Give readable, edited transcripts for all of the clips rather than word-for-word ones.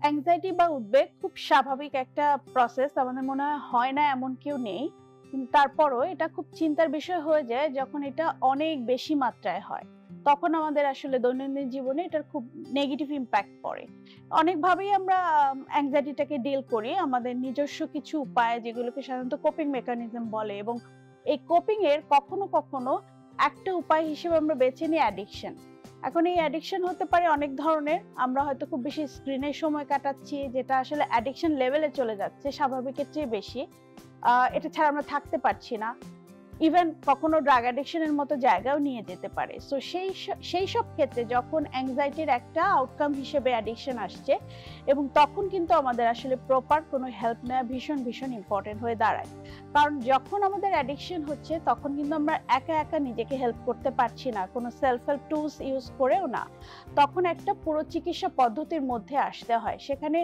Anxiety বা উদ্বেগ খুব স্বাভাবিক একটা প্রসেস। আমাদের মনে হয় না এমন কেউ নেই। কিন্তু তারপরও এটা খুব চিন্তার বিষয় হয়ে যায় যখন এটা অনেক বেশি মাত্রায় হয়। তখন আমাদের আসলে দৈনন্দিন জীবনে এটার খুব নেগেটিভ ইমপ্যাক্ট পড়ে। অনেকভাবেই আমরা অ্যাংজাইটিটাকে ডিল করি। আমাদের নিজস্ব কিছু উপায় যেগুলোকে সাধারণত কোপিং মেকানিজম বলে এবং এই কোপিং এর কখনো একটা উপায় হিসেবে আমরা বেছে নিই অ্যাডিকশন। এখন এই অ্যাডিকশন হতে পারে অনেক ধরনের। আমরা হয়তো খুব বেশি স্ক্রিনে সময় কাটাচ্ছি, যেটা আসলে অ্যাডিকশন লেভেলে চলে যাচ্ছে স্বাভাবিকের চেয়ে বেশি। এটা ছাড়া আমরা থাকতে পারছি না। ইভেন কখনো ড্রাগ অ্যাডিকশন এর মতো জায়গায়ও নিয়ে যেতে পারে। সো সেই সব ক্ষেত্রে যখন অ্যাংজাইটির একটা আউটকাম হিসেবে অ্যাডিকশন আসছে এবং তখন কিন্তু আমাদের আসলে প্রপার কোনো হেল্প নেওয়া ভীষণ ইম্পর্টেন্ট হয়ে দাঁড়ায়। কারণ যখন আমাদের অ্যাডিকশন হচ্ছে তখন কিন্তু আমরা একা নিজেকে হেল্প করতে পারছি না। কোনো সেলফ হেল্প টুলস ইউজ করেও না। তখন একটা পুরো চিকিৎসা পদ্ধতির মধ্যে আসতে হয়। সেখানে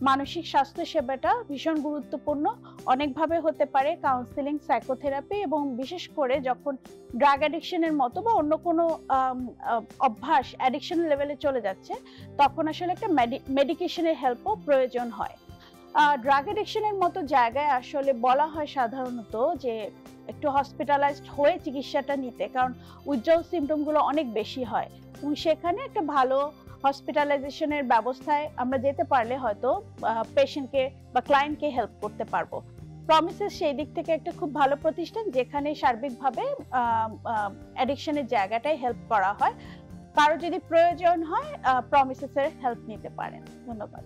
মানসিক স্বাস্থ্য সেবাটা ভীষণ গুরুত্বপূর্ণ। অনেকভাবে হতে পারে কাউন্সেলিং, সাইকোথেরাপি এবং বিশেষ করে যখন ড্রাগ অ্যাডিকশন এর মতো বা অন্য কোনো আম আ অভ্যাস অ্যাডিকশন লেভেলে চলে যাচ্ছে, তখন আসলে একটা মেডিকেশনের হেল্পও প্রয়োজন হয়। ড্রাগ অ্যাডিকশন এর মতো জায়গায় আসলে বলা হয় সাধারণত যে একটু হসপিটালাইজড হয়ে চিকিৎসাটা নিতে। কারণ উইথড্রল সিম্পটম গুলো অনেক বেশি হয়। এবং সেখানে একটা ভালো হসপিটালাইজেশন এর ব্যবস্থায় আমরা যেতে পারলে হয়তো পেশেন্টকে বা ক্লায়েন্টকে হেল্প করতে পারবো। প্রমিসেস সেই দিক থেকে একটা খুব ভালো প্রতিষ্ঠান যেখানে সার্বিকভাবে আ আ অ্যাডিকশন এর জায়গাটায় হেল্প করা হয়। কারো যদি প্রয়োজন হয় প্রমিসেস এর হেল্প নিতে পারেন। ধন্যবাদ।